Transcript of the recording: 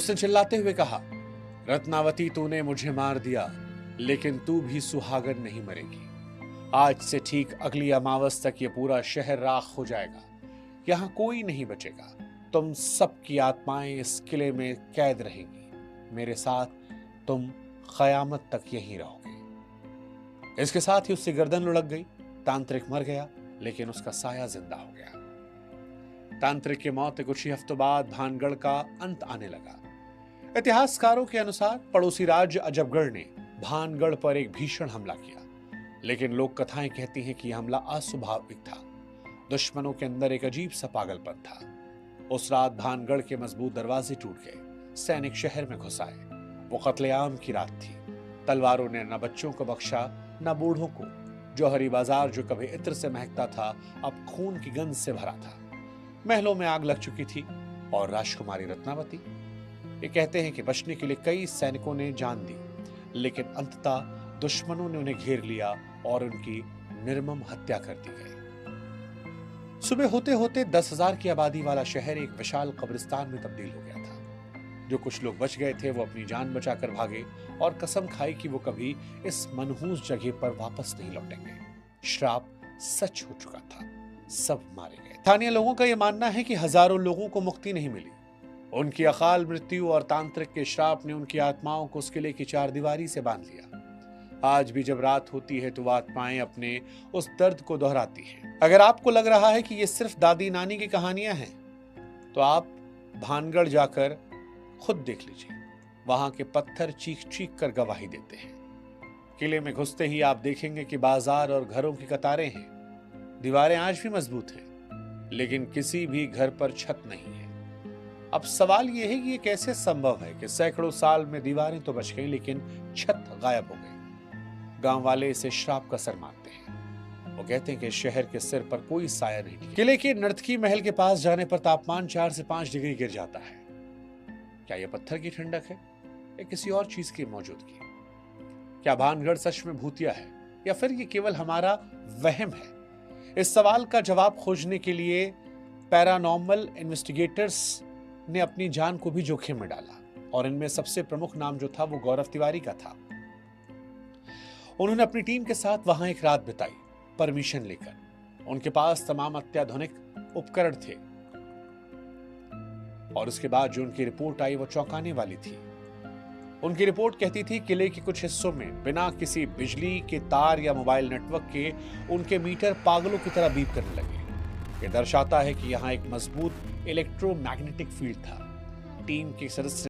उसने चिल्लाते हुए कहा, रत्नावती तूने मुझे मार दिया, लेकिन तू भी सुहागन नहीं मरेगी। आज से ठीक अगली अमावस तक ये पूरा शहर राख हो जाएगा। यहाँ कोई नहीं बचेगा। तुम सबकी आत्माएं इस किले में कैद रहेंगी। मेरे साथ तुम कयामत तक यहीं रहोगे। इसके साथ ही उसकी गर्दन लुढ़क गई। तांत्रिक मर गया, लेकिन उसका साया जिंदा हो गया। तांत्रिक की मौत के कुछ ही हफ्तों बाद भानगढ़ का अंत आने लगा। इतिहासकारों के अनुसार पड़ोसी राज्य अजबगढ़ ने भानगढ़ पर एक भीषण हमला किया, लेकिन लोक कथाएं कहती हैं कि यह हमला अस्वाभाविक था। दुश्मनों के अंदर एक अजीब सा पागलपन था। उस रात भानगढ़ के मजबूत दरवाजे टूट गए। सैनिक शहर में घुस आए। वो कत्लेआम की रात थी। तलवारों ने न बच्चों को बख्शा, न बूढ़ों को। जौहरी बाजार जो कभी इत्र से महकता था, अब खून की गंध से भरा था। महलों में आग लग चुकी थी और राजकुमारी रत्नावती, ये कहते हैं कि बचने के लिए कई सैनिकों ने जान दी, लेकिन अंततः दुश्मनों ने उन्हें घेर लिया और उनकी निर्मम हत्या कर दी गई। सुबह होते होते 10,000 की आबादी वाला शहर एक विशाल कब्रिस्तान में तब्दील हो गया था। जो कुछ लोग बच गए थे वो अपनी जान बचाकर भागे और कसम खाई कि वो कभी इस मनहूस जगह पर वापस नहीं लौटेंगे। श्राप सच हो चुका था। सब मारे गए। स्थानीय लोगों का यह मानना है कि हजारों लोगों को मुक्ति नहीं मिली। उनकी अकाल मृत्यु और तांत्रिक के श्राप ने उनकी आत्माओं को उस किले की चारदीवारी से बांध लिया। आज भी जब रात होती है तो वह आत्माएं अपने उस दर्द को दोहराती हैं। अगर आपको लग रहा है कि ये सिर्फ दादी नानी की कहानियां हैं, तो आप भानगढ़ जाकर खुद देख लीजिए। वहां के पत्थर चीख चीख कर गवाही देते हैं। किले में घुसते ही आप देखेंगे कि बाजार और घरों की कतारें हैं। दीवारें आज भी मजबूत हैं, लेकिन किसी भी घर पर छत नहीं है। अब सवाल यह है कि ये कैसे संभव है कि सैकड़ों साल में दीवारें तो बच गई, लेकिन छत गायब हो गई। गांव वाले इसे श्राप का असर मानते हैं। वो कहते हैं कि शहर के सिर पर कोई साया नहीं। किले के नर्तकी महल के पास जाने पर तापमान 4 से 5 डिग्री गिर जाता है। क्या यह पत्थर की ठंडक है या किसी और चीज की मौजूदगी? क्या भानगढ़ सच में भूतिया है या फिर ये केवल हमारा वहम है? इस सवाल का जवाब खोजने के लिए पैरानॉर्मल इन्वेस्टिगेटर्स ने अपनी जान को भी जोखिम में डाला, और इनमें सबसे प्रमुख नाम जो था वो गौरव तिवारी का था। उन्होंने अपनी टीम के साथ वहां एक रात बिताई, परमिशन लेकर। उनके पास तमाम अत्याधुनिक उपकरण थे, और उसके बाद जो उनकी रिपोर्ट आई वो चौंकाने वाली थी। उनकी रिपोर्ट कहती थी किले के कुछ हिस्सों में बिना किसी बिजली के तार या मोबाइल नेटवर्क के उनके मीटर पागलों की तरह बीप करने लगे। यह दर्शाता है कि यहाँ एक मजबूत इलेक्ट्रोमैग्नेटिक फील्ड था। टीम के सदस्य